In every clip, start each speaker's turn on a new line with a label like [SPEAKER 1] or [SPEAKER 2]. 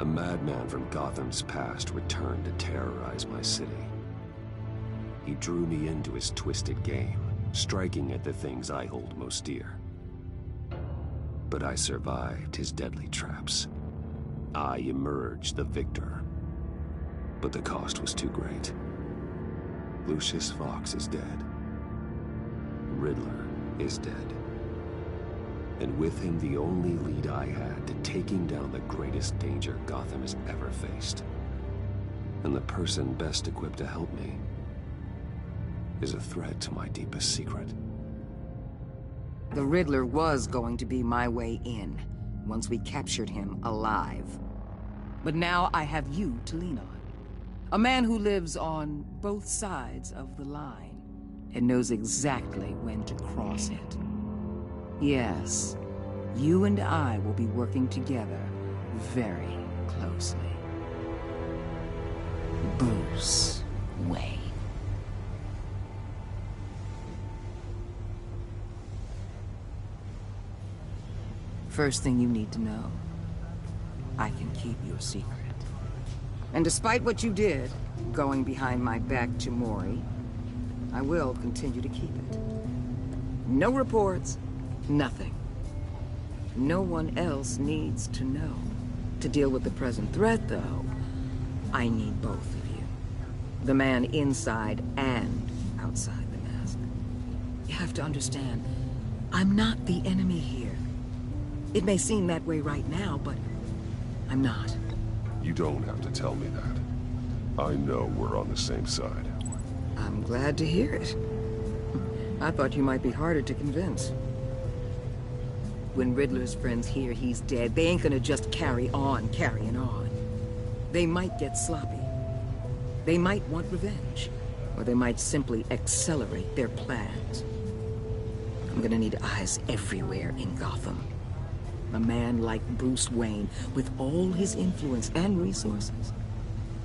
[SPEAKER 1] A madman from Gotham's past returned to terrorize my city. He drew me into his twisted game, striking at the things I hold most dear. But I survived his deadly traps. I emerged the victor. But the cost was too great. Lucius Fox is dead. Riddler is dead. And with him the only lead I had to taking down the greatest danger Gotham has ever faced. And the person best equipped to help me is a threat to my deepest secret.
[SPEAKER 2] The Riddler was going to be my way in, once we captured him alive. But now I have you to lean on. A man who lives on both sides of the line, and knows exactly when to cross it. Yes, you and I will be working together very closely. Bruce Wayne. First thing you need to know, I can keep your secret. And despite what you did, going behind my back to Mori, I will continue to keep it. No reports, nothing. No one else needs to know. To deal with the present threat, though, I need both of you. The man inside and outside the mask. You have to understand, I'm not the enemy here. It may seem that way right now, but I'm not.
[SPEAKER 1] You don't have to tell me that. I know we're on the same side.
[SPEAKER 2] I'm glad to hear it. I thought you might be harder to convince. When Riddler's friends hear he's dead, they ain't gonna just carry on carrying on. They might get sloppy. They might want revenge. Or they might simply accelerate their plans. I'm gonna need eyes everywhere in Gotham. A man like Bruce Wayne, with all his influence and resources,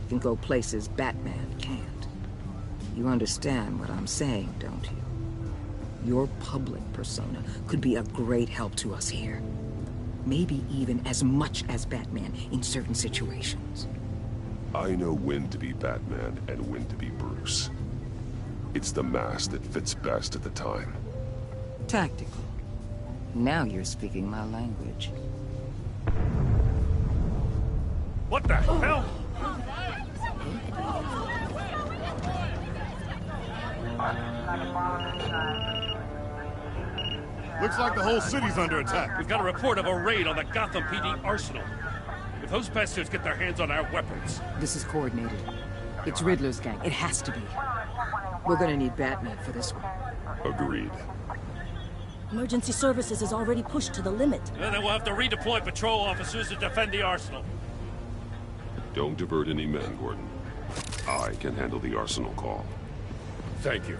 [SPEAKER 2] can go places Batman can't. You understand what I'm saying, don't you? Your public persona could be a great help to us here. Maybe even as much as Batman in certain situations.
[SPEAKER 1] I know when to be Batman and when to be Bruce. It's the mask that fits best at the time.
[SPEAKER 2] Tactical. Now you're speaking my language.
[SPEAKER 3] What the hell?
[SPEAKER 4] Looks like the whole city's under attack.
[SPEAKER 3] We've got a report of a raid on the Gotham PD arsenal. If those bastards get their hands on our weapons...
[SPEAKER 2] This is coordinated. It's Riddler's gang. It has to be. We're gonna need Batman for this one.
[SPEAKER 1] Agreed.
[SPEAKER 5] Emergency services is already pushed to the limit.
[SPEAKER 3] And then we'll have to redeploy patrol officers to defend the arsenal.
[SPEAKER 1] Don't divert any men, Gordon. I can handle the arsenal call.
[SPEAKER 3] Thank you.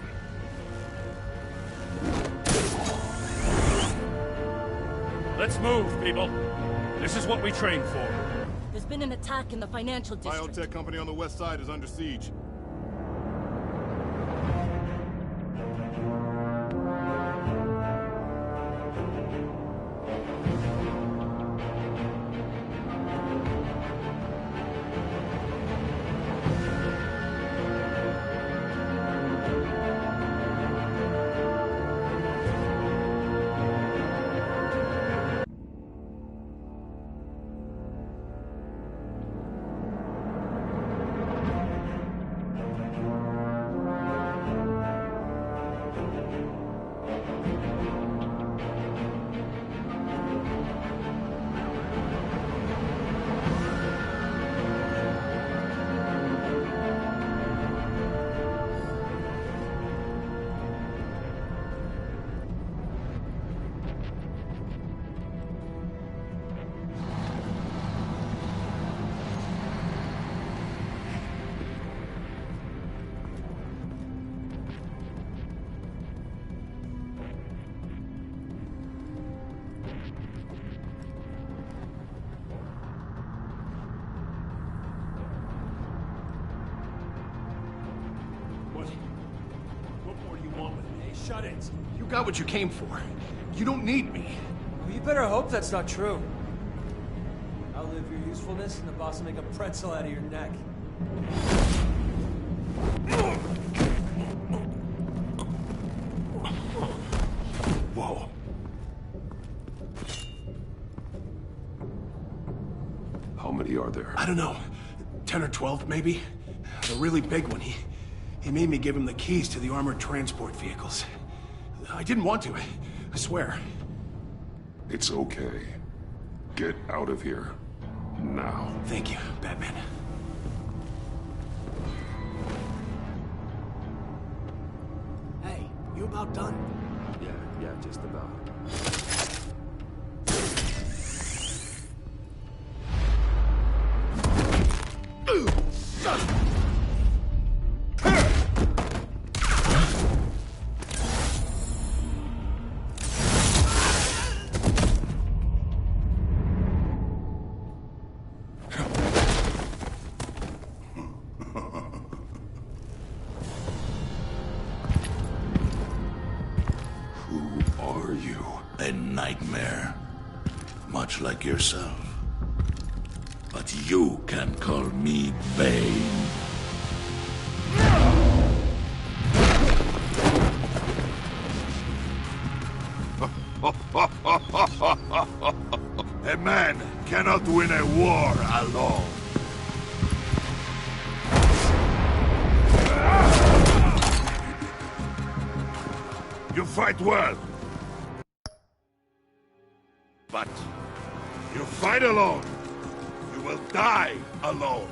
[SPEAKER 3] Let's move, people. This is what we trained for.
[SPEAKER 5] There's been an attack in the financial district.
[SPEAKER 4] Biotech company on the west side is under siege.
[SPEAKER 6] Shut it.
[SPEAKER 4] You got what you came for. You don't need me.
[SPEAKER 6] Well, you better hope that's not true. I'll outlive your usefulness, and the boss will make a pretzel out of your neck.
[SPEAKER 4] Whoa.
[SPEAKER 1] How many are there?
[SPEAKER 4] I don't know. 10 or 12, maybe? The really big one, he made me give him the keys to the armored transport vehicles. I didn't want to, I swear.
[SPEAKER 1] It's okay. Get out of here. Now.
[SPEAKER 4] Thank you, Batman. Hey, you about done?
[SPEAKER 1] Yeah, just about.
[SPEAKER 7] A nightmare. Much like yourself. But you can call me Bane. A man cannot win a war alone. You fight well. But you fight alone. You will die alone.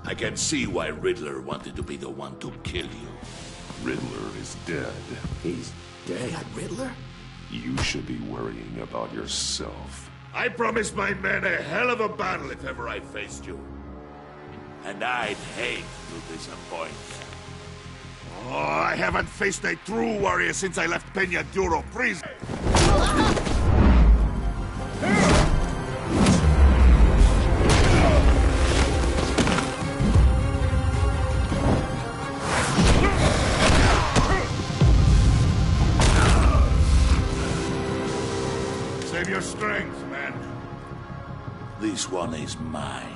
[SPEAKER 7] I can see why Riddler wanted to be the one to kill you.
[SPEAKER 1] Riddler is dead.
[SPEAKER 4] He's dead? That Riddler?
[SPEAKER 1] You should be worrying about yourself.
[SPEAKER 7] I promised my men a hell of a battle if ever I faced you. And I'd hate to disappoint. Oh, I haven't faced a true warrior since I left Peña Duro prison. Save your strength, man. This one is mine.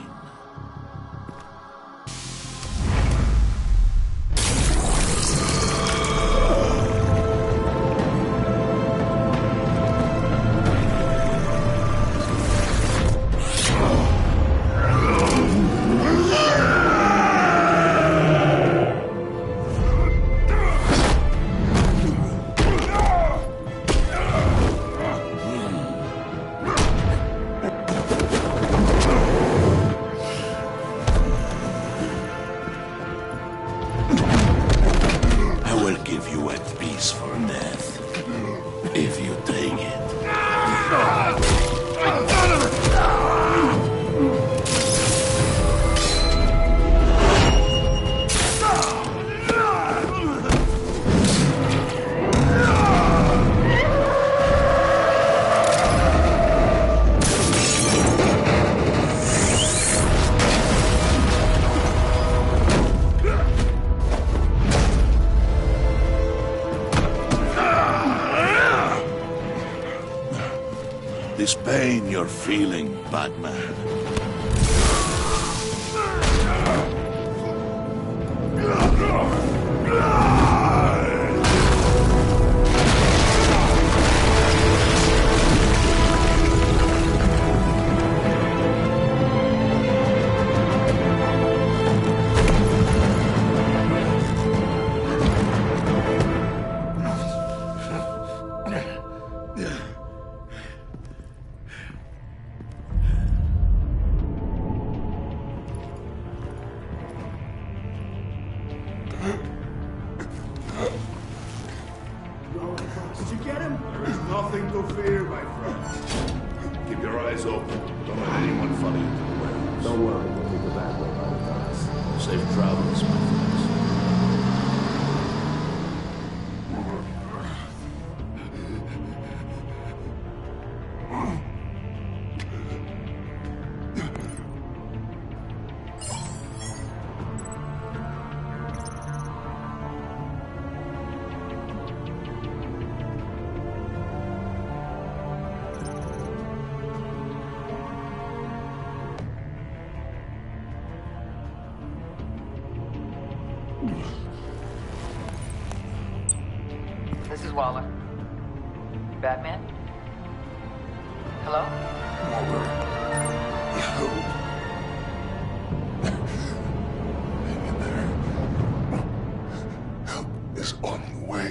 [SPEAKER 7] If you take it. This pain you're feeling, Batman.
[SPEAKER 4] Did you get him?
[SPEAKER 7] There is nothing to fear, my friend. Keep your eyes open. Don't let anyone follow you to the warehouse.
[SPEAKER 1] Don't worry, we'll take the back way by the docks.
[SPEAKER 7] Safe travels, my friends.
[SPEAKER 2] This is Waller. Batman? Hello?
[SPEAKER 7] Waller, help. Hang in there. Help is on the way.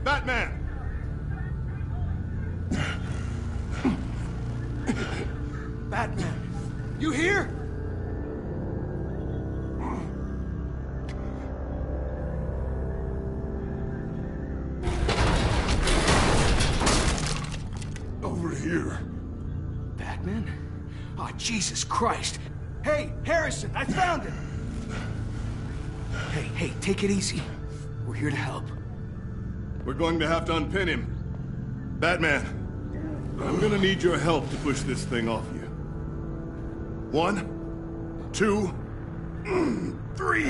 [SPEAKER 4] Batman! Batman! You here?
[SPEAKER 7] Over here.
[SPEAKER 4] Batman? Oh, Jesus Christ! Hey, Harrison, I found him! Hey, take it easy. We're here to help.
[SPEAKER 8] We're going to have to unpin him. Batman, I'm gonna need your help to push this thing off you. 1, 2, 3.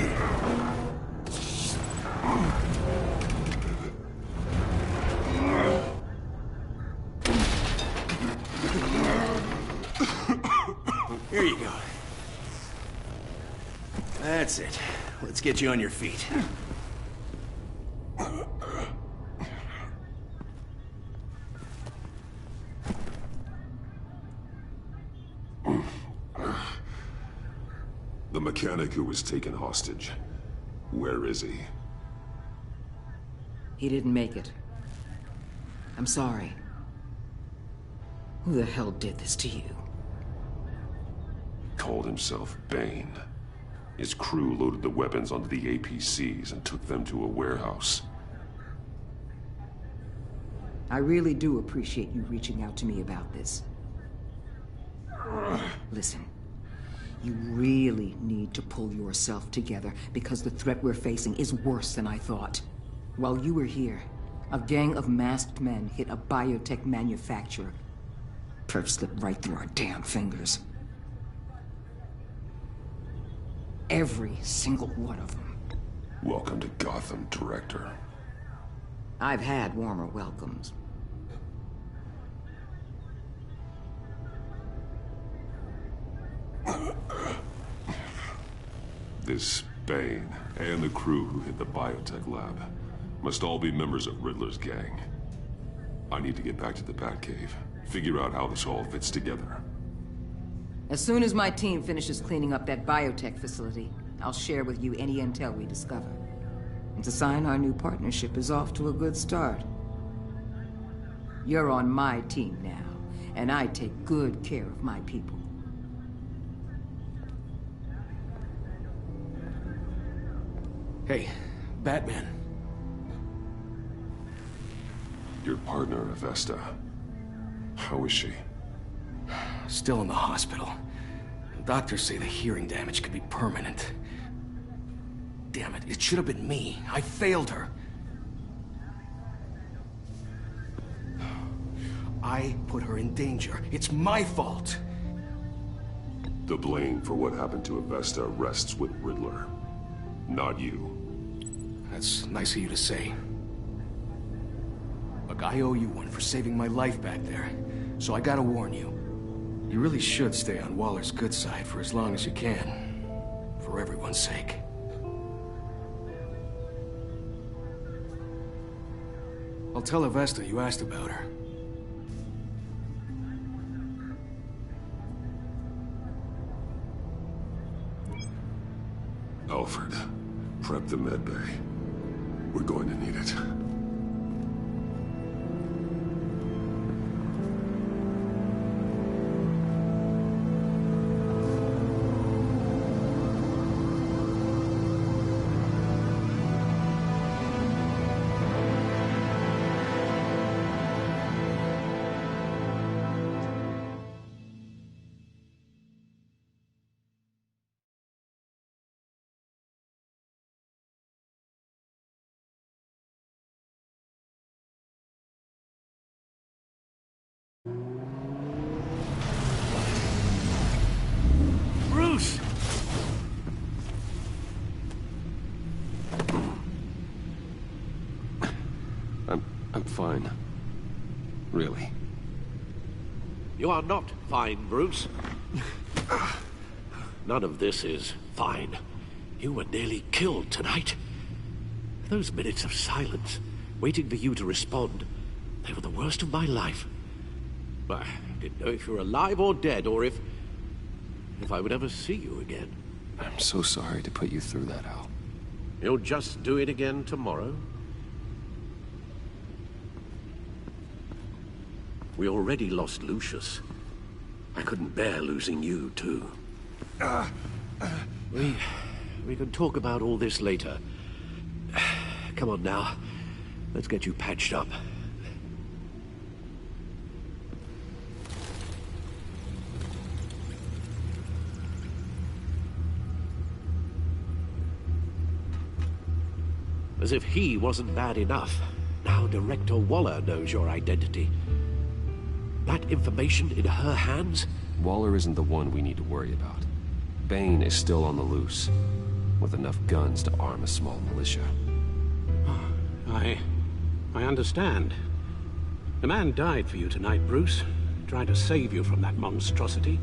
[SPEAKER 4] Here you go. That's it. Let's get you on your feet.
[SPEAKER 1] The mechanic who was taken hostage. Where is he?
[SPEAKER 2] He didn't make it. I'm sorry. Who the hell did this to you?
[SPEAKER 1] Called himself Bane. His crew loaded the weapons onto the APCs and took them to a warehouse.
[SPEAKER 2] I really do appreciate you reaching out to me about this. Listen, you really need to pull yourself together because the threat we're facing is worse than I thought. While you were here, a gang of masked men hit a biotech manufacturer. Perf slipped right through our damn fingers. Every single one of them.
[SPEAKER 1] Welcome to Gotham, Director.
[SPEAKER 2] I've had warmer welcomes.
[SPEAKER 1] This Bane and the crew who hit the biotech lab must all be members of Riddler's gang. I need to get back to the Batcave, figure out how this all fits together.
[SPEAKER 2] As soon as my team finishes cleaning up that biotech facility, I'll share with you any intel we discover. It's a sign our new partnership is off to a good start. You're on my team now, and I take good care of my people.
[SPEAKER 4] Hey, Batman.
[SPEAKER 1] Your partner, Avesta. How is she?
[SPEAKER 4] Still in the hospital. Doctors say the hearing damage could be permanent. Damn it, it should have been me. I failed her. I put her in danger. It's my fault.
[SPEAKER 1] The blame for what happened to Avesta rests with Riddler, not you.
[SPEAKER 9] That's nice of you to say. Look, I owe you one for saving my life back there, so I gotta warn you. You really should stay on Waller's good side for as long as you can. For everyone's sake. I'll tell Avesta you asked about her.
[SPEAKER 1] Alfred, prep the med bay. We're going to need it.
[SPEAKER 3] Bruce!
[SPEAKER 1] I'm fine. Really.
[SPEAKER 10] You are not fine, Bruce. None of this is fine. You were nearly killed tonight. Those minutes of silence, waiting for you to respond, they were the worst of my life. I didn't know if you were alive or dead, or if I would ever see you again.
[SPEAKER 1] I'm so sorry to put you through that, Al.
[SPEAKER 10] You'll just do it again tomorrow? We already lost Lucius. I couldn't bear losing you, too. We can talk about all this later. Come on now. Let's get you patched up. As if he wasn't bad enough, now Director Waller knows your identity. That information in her hands?
[SPEAKER 1] Waller isn't the one we need to worry about. Bane is still on the loose, with enough guns to arm a small militia.
[SPEAKER 10] I understand. The man died for you tonight, Bruce. Trying to save you from that monstrosity.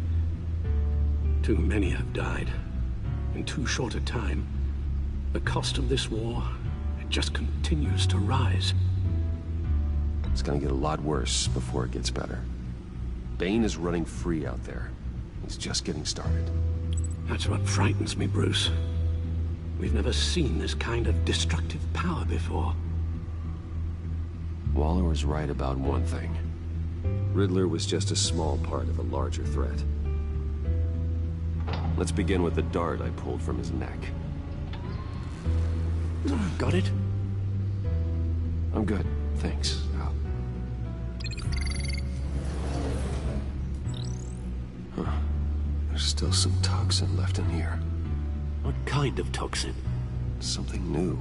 [SPEAKER 10] Too many have died. In too short a time. The cost of this war, it just continues to rise.
[SPEAKER 1] It's gonna get a lot worse before it gets better. Bane is running free out there. He's just getting started.
[SPEAKER 10] That's what frightens me, Bruce. We've never seen this kind of destructive power before.
[SPEAKER 1] Waller was right about one thing. Riddler was just a small part of a larger threat. Let's begin with the dart I pulled from his neck.
[SPEAKER 10] Got it?
[SPEAKER 1] I'm good, thanks, Al. Huh. There's still some toxin left in here.
[SPEAKER 10] What kind of toxin?
[SPEAKER 1] Something new.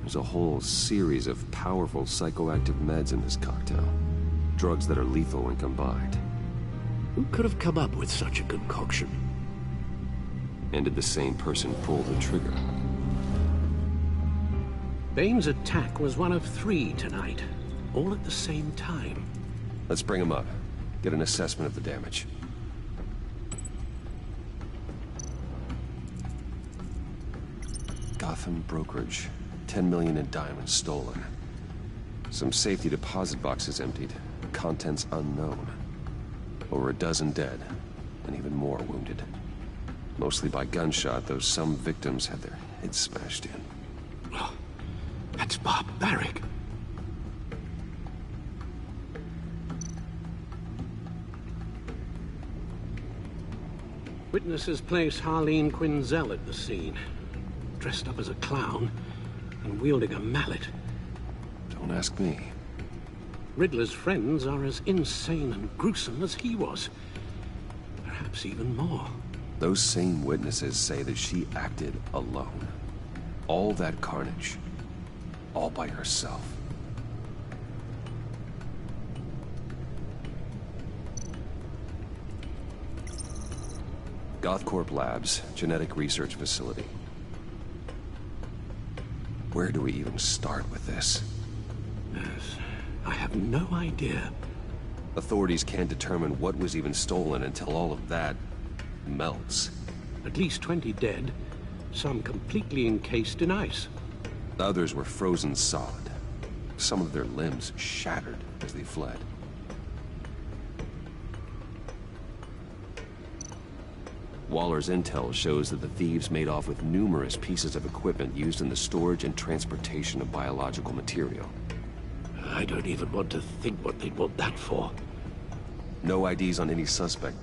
[SPEAKER 1] There's a whole series of powerful psychoactive meds in this cocktail. Drugs that are lethal when combined.
[SPEAKER 10] Who could have come up with such a concoction?
[SPEAKER 1] And did the same person pull the trigger?
[SPEAKER 10] Bane's attack was one of 3 tonight, all at the same time.
[SPEAKER 1] Let's bring him up. Get an assessment of the damage. Gotham brokerage. 10 million in diamonds stolen. Some safety deposit boxes emptied. Contents unknown. Over a dozen dead, and even more wounded. Mostly by gunshot, though some victims had their heads smashed in.
[SPEAKER 10] Oh, that's barbaric. Witnesses place Harleen Quinzel at the scene. Dressed up as a clown and wielding a mallet.
[SPEAKER 1] Don't ask me.
[SPEAKER 10] Riddler's friends are as insane and gruesome as he was. Perhaps even more.
[SPEAKER 1] Those same witnesses say that she acted alone. All that carnage. All by herself. Gothcorp Labs, genetic research facility. Where do we even start with this?
[SPEAKER 10] Yes, I have no idea.
[SPEAKER 1] Authorities can't determine what was even stolen until all of that melts.
[SPEAKER 10] At least 20 dead, some completely encased in ice.
[SPEAKER 1] Others were frozen solid. Some of their limbs shattered as they fled. Waller's intel shows that the thieves made off with numerous pieces of equipment used in the storage and transportation of biological material.
[SPEAKER 10] I don't even want to think what they'd want that for.
[SPEAKER 1] No IDs on any suspect.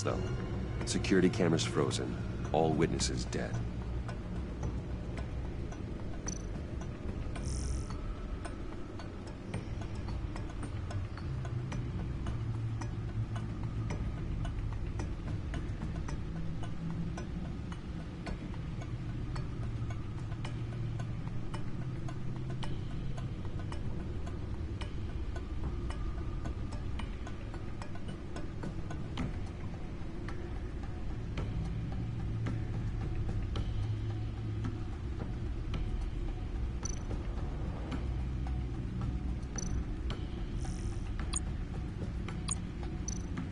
[SPEAKER 1] Though. Security cameras frozen. All witnesses dead.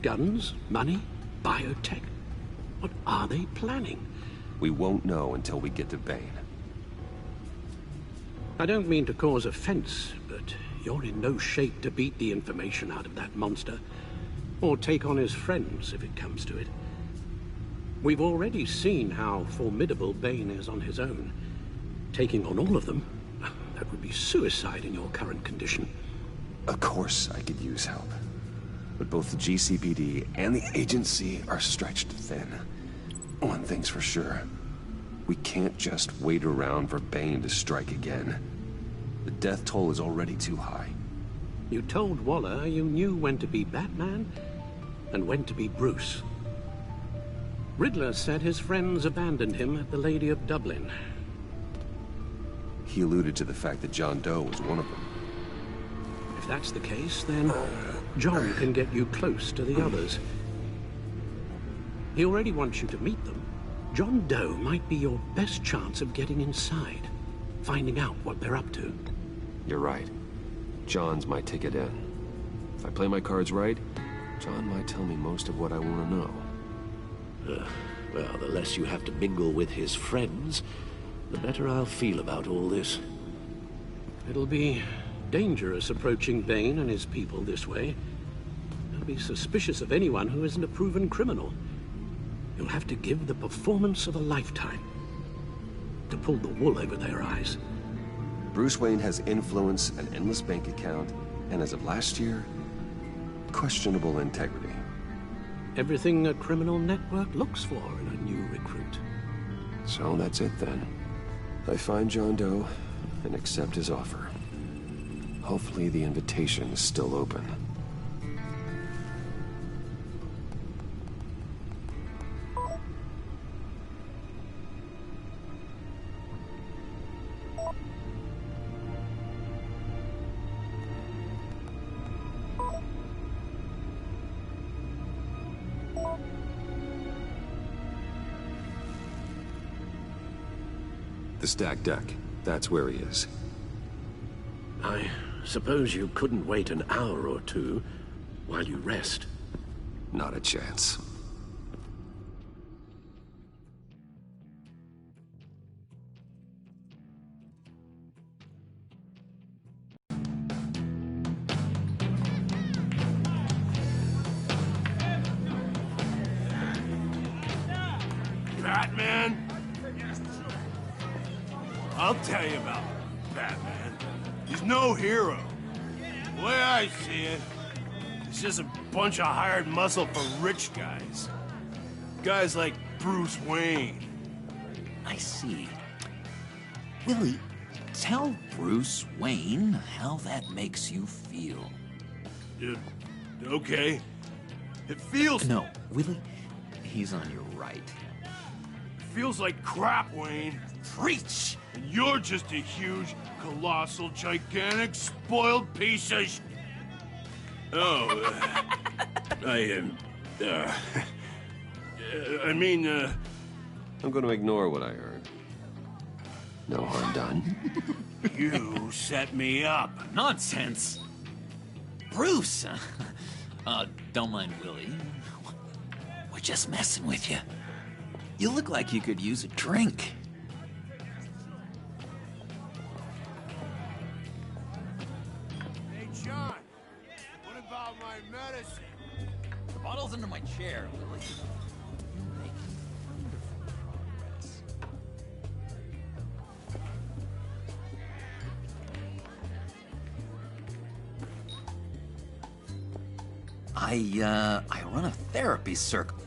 [SPEAKER 10] Guns, money, biotech. What are they planning?
[SPEAKER 1] We won't know until we get to Bane.
[SPEAKER 10] I don't mean to cause offense, but you're in no shape to beat the information out of that monster, or take on his friends if it comes to it. We've already seen how formidable Bane is on his own. Taking on all of them, that would be suicide in your current condition.
[SPEAKER 1] Of course I could use help. But both the GCPD and the agency are stretched thin. One thing's for sure. We can't just wait around for Bane to strike again. The death toll is already too high.
[SPEAKER 10] You told Waller you knew when to be Batman and when to be Bruce. Riddler said his friends abandoned him at the Lady of Dublin.
[SPEAKER 1] He alluded to the fact that John Doe was one of them.
[SPEAKER 10] If that's the case, then John can get you close to the others. He already wants you to meet them. John Doe might be your best chance of getting inside, finding out what they're up to.
[SPEAKER 1] You're right. John's my ticket in. If I play my cards right, John might tell me most of what I want to know.
[SPEAKER 10] Well, the less you have to mingle with his friends, the better I'll feel about all this. It'll be dangerous approaching Bane and his people this way. They'll be suspicious of anyone who isn't a proven criminal. You'll have to give the performance of a lifetime to pull the wool over their eyes.
[SPEAKER 1] Bruce Wayne has influence, an endless bank account, and as of last year, questionable integrity.
[SPEAKER 10] Everything a criminal network looks for in a new recruit.
[SPEAKER 1] So that's it then. I find John Doe and accept his offer. Hopefully the invitation is still open. The stacked deck. That's where he is.
[SPEAKER 10] I suppose you couldn't wait an hour or two while you rest.
[SPEAKER 1] Not a chance.
[SPEAKER 4] Batman? I'll tell you about Batman. He's no hero. The way I see it, the just a bunch of hired muscle for rich guys. Guys like Bruce Wayne.
[SPEAKER 11] I see. Willie, tell Bruce Wayne how that makes you feel.
[SPEAKER 4] Okay. It feels...
[SPEAKER 11] No, Willie, he's on your right.
[SPEAKER 4] It feels like crap, Wayne.
[SPEAKER 11] Preach!
[SPEAKER 4] And you're just a huge, colossal, gigantic, spoiled piece of Oh, I mean,
[SPEAKER 1] I'm going to ignore what I heard. No harm done.
[SPEAKER 4] You set me up.
[SPEAKER 11] Nonsense! Bruce! Don't mind Willie. We're just messing with you. You look like you could use a drink.
[SPEAKER 4] Hey, John. What about my medicine?
[SPEAKER 11] The bottle's under my chair, Willie. You're making wonderful progress. I run a therapy circle.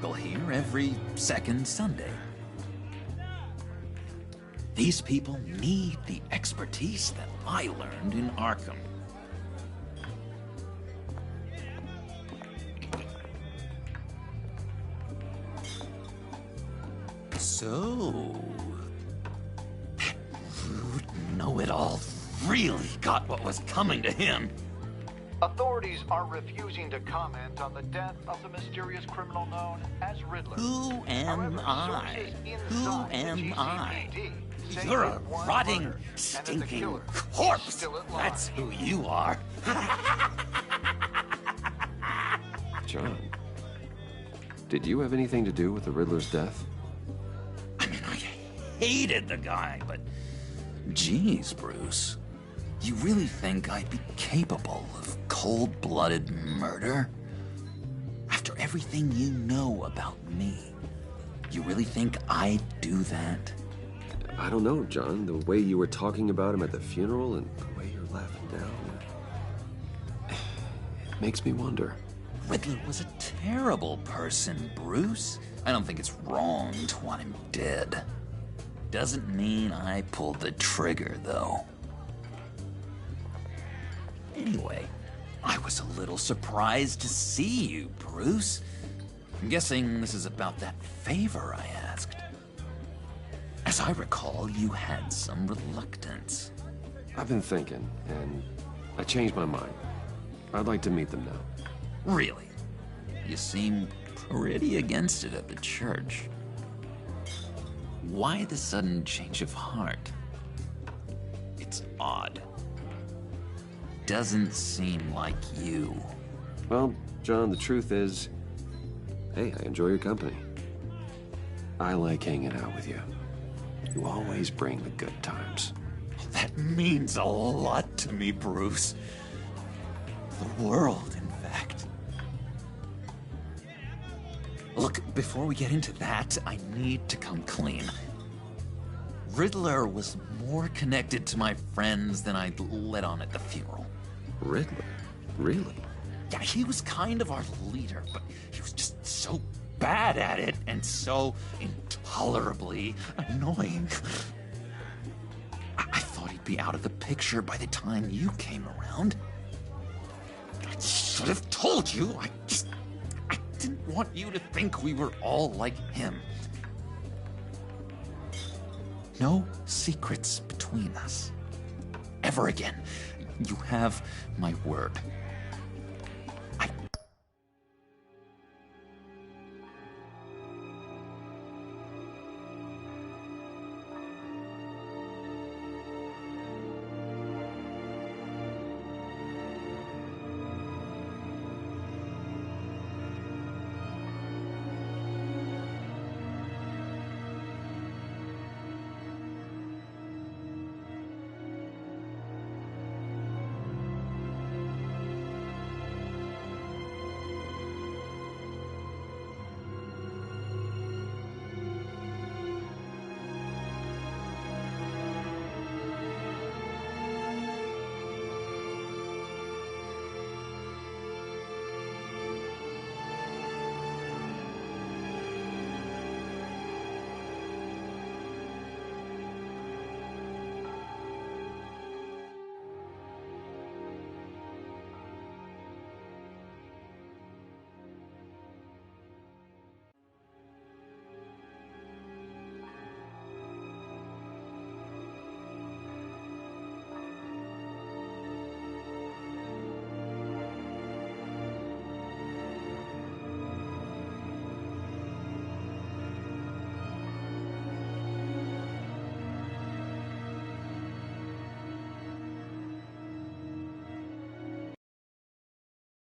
[SPEAKER 11] circle here every second Sunday. These people need the expertise that I learned in Arkham. So, that rude know-it-all really got what was coming to him.
[SPEAKER 12] Authorities are refusing to comment on the death of the mysterious criminal known as Riddler.
[SPEAKER 11] Who am
[SPEAKER 12] However,
[SPEAKER 11] I?
[SPEAKER 12] sources
[SPEAKER 11] Who
[SPEAKER 12] inside the
[SPEAKER 11] am I?
[SPEAKER 12] GCPD say
[SPEAKER 11] You're a
[SPEAKER 12] that one
[SPEAKER 11] rotting,
[SPEAKER 12] murder, and that the
[SPEAKER 11] stinking
[SPEAKER 12] killer is
[SPEAKER 11] corpse.
[SPEAKER 12] still at large.
[SPEAKER 11] That's who you are.
[SPEAKER 1] John, did you have anything to do with the Riddler's death?
[SPEAKER 11] I mean, I hated the guy, but geez, Bruce. You really think I'd be capable of cold-blooded murder? After everything you know about me, you really think I'd do that?
[SPEAKER 1] I don't know, John. The way you were talking about him at the funeral and the way you're laughing now, it makes me wonder.
[SPEAKER 11] Riddler was a terrible person, Bruce. I don't think it's wrong to want him dead. Doesn't mean I pulled the trigger, though. Anyway, I was a little surprised to see you, Bruce. I'm guessing this is about that favor I asked. As I recall, you had some reluctance.
[SPEAKER 1] I've been thinking, and I changed my mind. I'd like to meet them now.
[SPEAKER 11] Really? You seem pretty against it at the church. Why the sudden change of heart? It's odd. Doesn't seem like you.
[SPEAKER 1] Well, John, the truth is, hey, I enjoy your company. I like hanging out with you. You always bring the good times.
[SPEAKER 11] That means a lot to me, Bruce. The world, in fact. Look, before we get into that, I need to come clean. Riddler was more connected to my friends than I'd let on at the funeral.
[SPEAKER 1] Riddler? Really?
[SPEAKER 11] Yeah, he was kind of our leader, but he was just so bad at it and so intolerably annoying. I thought he'd be out of the picture by the time you came around. I should have told you. I didn't want you to think we were all like him. No secrets between us. Ever again. You have my word.